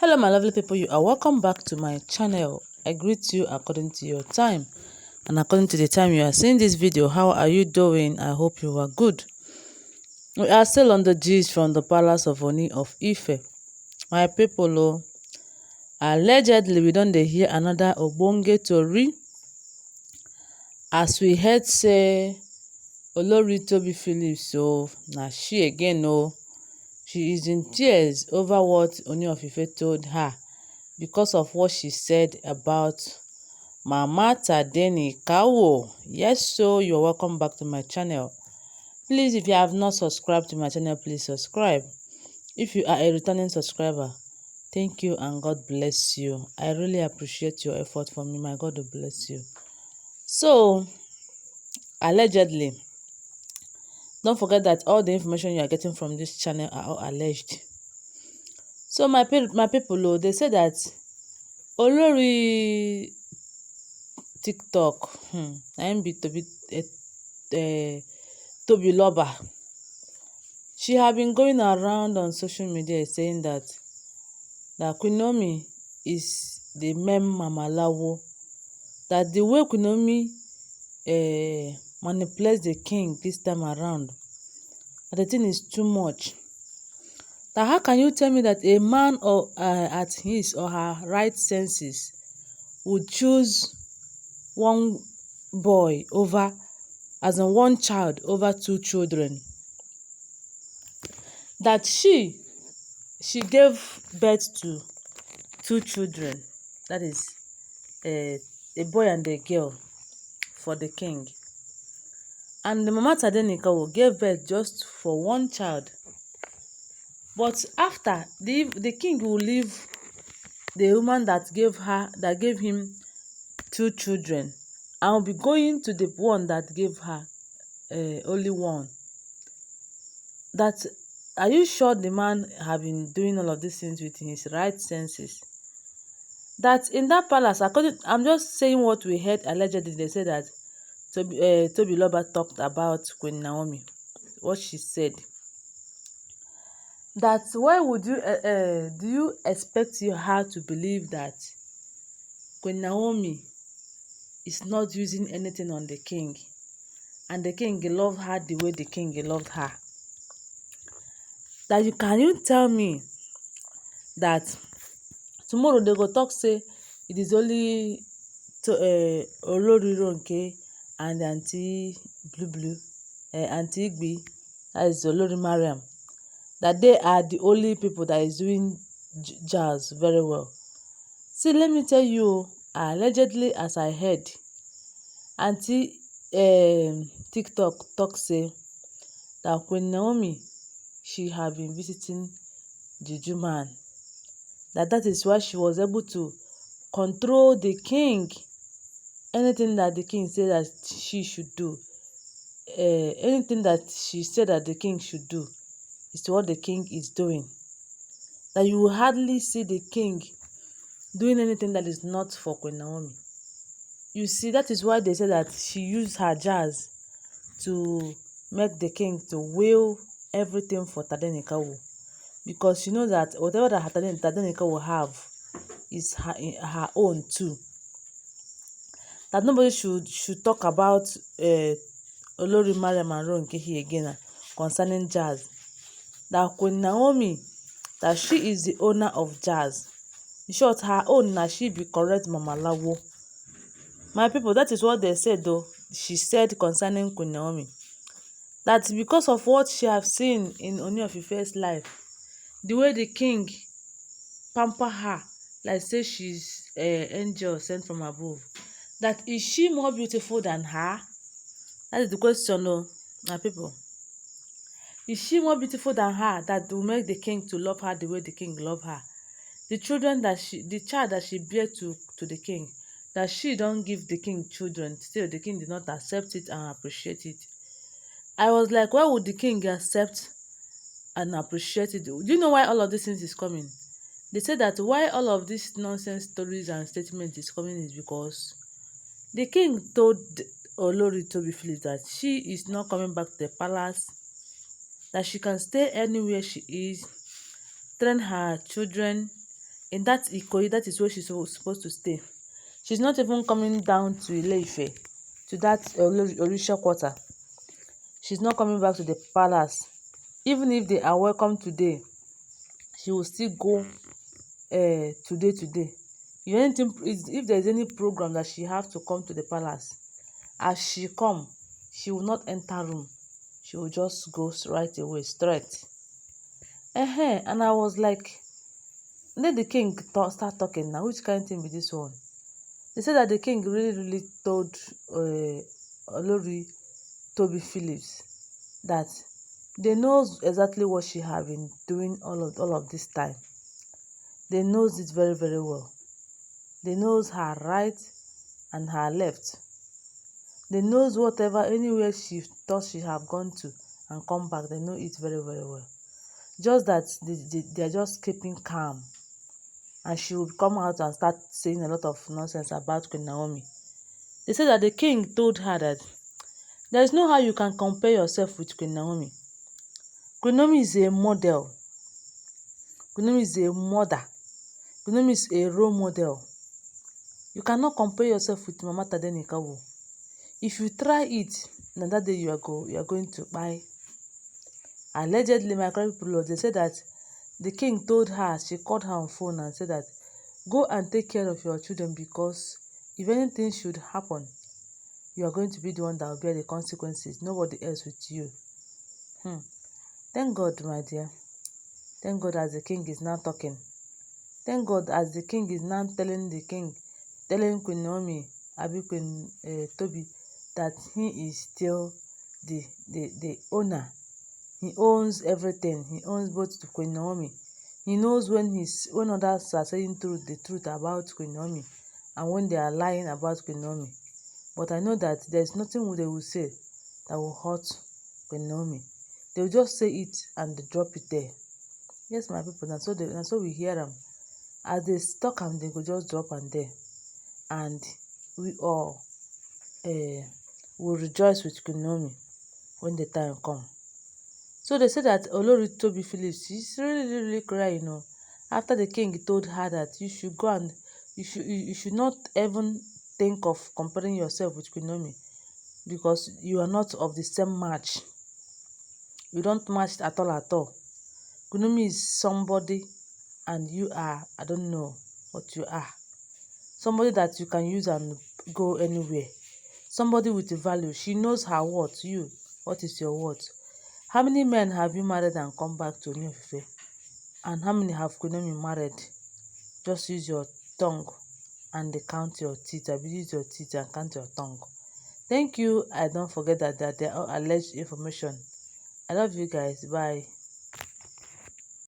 Hello my lovely people, you are welcome back to my channel. I greet you according to your time and according to the time you are seeing this video. How are you doing? I hope you are good. We are still on the gist from the palace of Oni of Ife. My people, allegedly we don dey hear another ogbonge tori as we heard say Olori Toby Phillips na she again she is in tears over what Oni of Ife told her because of what she said about Mama Tadenikawo. Yes, so you're welcome back to my channel. Please, if you have not subscribed to my channel, please subscribe. If you are a returning subscriber, thank you and God bless you. I really appreciate your effort for me. My God will bless you. So, allegedly, don't forget that all the information you are getting from this channel are all alleged. So my people, they say that Olori TikTok, na im be Tobiloba. She have been going around on social media saying that Queen Naomi is the meme Mamalawo, that the way Queen Naomi manipulates the king this time around, that the thing is too much. That how can you tell me that a man at his or her right senses would choose one boy over, as in one child over two children? That she gave birth to two children, that is a boy and a girl, for the king, and the Mama Tadenikawo gave birth just for one child. But after the king will leave the woman that gave him two children and will be going to the one that gave her only one. That, are you sure the man have been doing all of these things with his right senses? That in that palace, I'm just saying what we heard allegedly. They say that Tobiloba talked about Queen Naomi, what she said. That why would you do you expect her to believe that Queen Naomi is not using anything on the king, and the king loved her the way the king loved her? That can you tell me that tomorrow they go talk say it is only Olori Ronke and Aunty Blue, Aunty Igbi, that is Olori Mariam, that they are the only people that is doing jazz very well? See, let me tell you, allegedly, as I heard, Aunty TikTok talk say that Queen Naomi, she have been visiting Juju man, that is why she was able to control the king. Anything that the king said that she should do, anything that she said that the king should do, is what the king is doing. That you will hardly see the king doing anything that is not for Queen Naomi. You see, that is why they say that she used her jazz to make the king to will everything for Tadenikawo, because she knows that whatever that Tadenikawo have is her own too. That nobody should talk about Olori Mariam and Ronke here again concerning jazz. That Queen Naomi, that she is the owner of jazz. In short, her own na she be correct Mamalawo. My people, that is what they said though. She said concerning Queen Naomi, that because of what she have seen in Oni of Ife's life, the way the king pamper her like say she's an angel sent from above, that is she more beautiful than her? That is the question, my people. Is she more beautiful than her, that will make the king to love her the way the king love her? The child that she bear to the king, that she don't give the king children, still the king did not accept it and appreciate it. I was like, why would the king accept and appreciate it? Do you know why all of these things is coming? They say that why all of these nonsense stories and statements is coming is because the king told Olori Toby Phillips that she is not coming back to the palace, that she can stay anywhere she is, train her children, in that Ikoyi, that is where she's supposed to stay. She's not even coming down to Ile-Ife, to that Orisha quarter. She's not coming back to the palace. Even if they are welcome today, she will still go today. If there's any program that she have to come to the palace, as she come, she will not enter room. She will just go right away, straight. And I was like, let the king start talking now. Which kind of thing be this one? They said that the king really told Olori Toby Phillips that they knows exactly what she have been doing all of this time. They knows it very well. They knows her right and her left. They knows whatever, anywhere she thought she have gone to and come back, they know it very well. Just that they are just keeping calm. And she would come out and start saying a lot of nonsense about Queen Naomi. They said that the king told her that there is no how you can compare yourself with Queen Naomi. Queen Naomi is a model. Queen Naomi is a mother. Queen Naomi is a role model. You cannot compare yourself with Mama Tadenikawo. If you try it, then that day you are going to buy. Allegedly, my correct people, they said that the king told her, she called her on phone and said that, go and take care of your children, because if anything should happen, you are going to be the one that will bear the consequences. Nobody else with you. Thank God, my dear. Thank God as the king is now talking. Thank God as the king is now telling Queen Naomi, Queen Toby, that he is still the owner. He owns everything. He owns both to Queen Naomi. He knows when others are saying the truth about Queen Naomi and when they are lying about Queen Naomi. But I know that there's nothing they will say that will hurt Queen Naomi. They will just say it and drop it there. Yes, my people, and so we hear them. As they talk and they go just drop and there. And we all will rejoice with Queen Naomi when the time come. So they said that Olori Toby Phillips, she's really crying, after the king told her that you should go and you should not even think of comparing yourself with Queen Naomi, because you are not of the same match. You don't match at all. Queen Naomi is somebody and you are, I don't know what you are. Somebody that you can use and go anywhere. Somebody with a value. She knows her worth. What is your worth? How many men have you married and come back to Ooni of Ife? And how many have Queen Naomi married? Just use your tongue and count your teeth. Use your teeth and count your tongue. Thank you. I don't forget that they are all alleged information. I love you guys. Bye.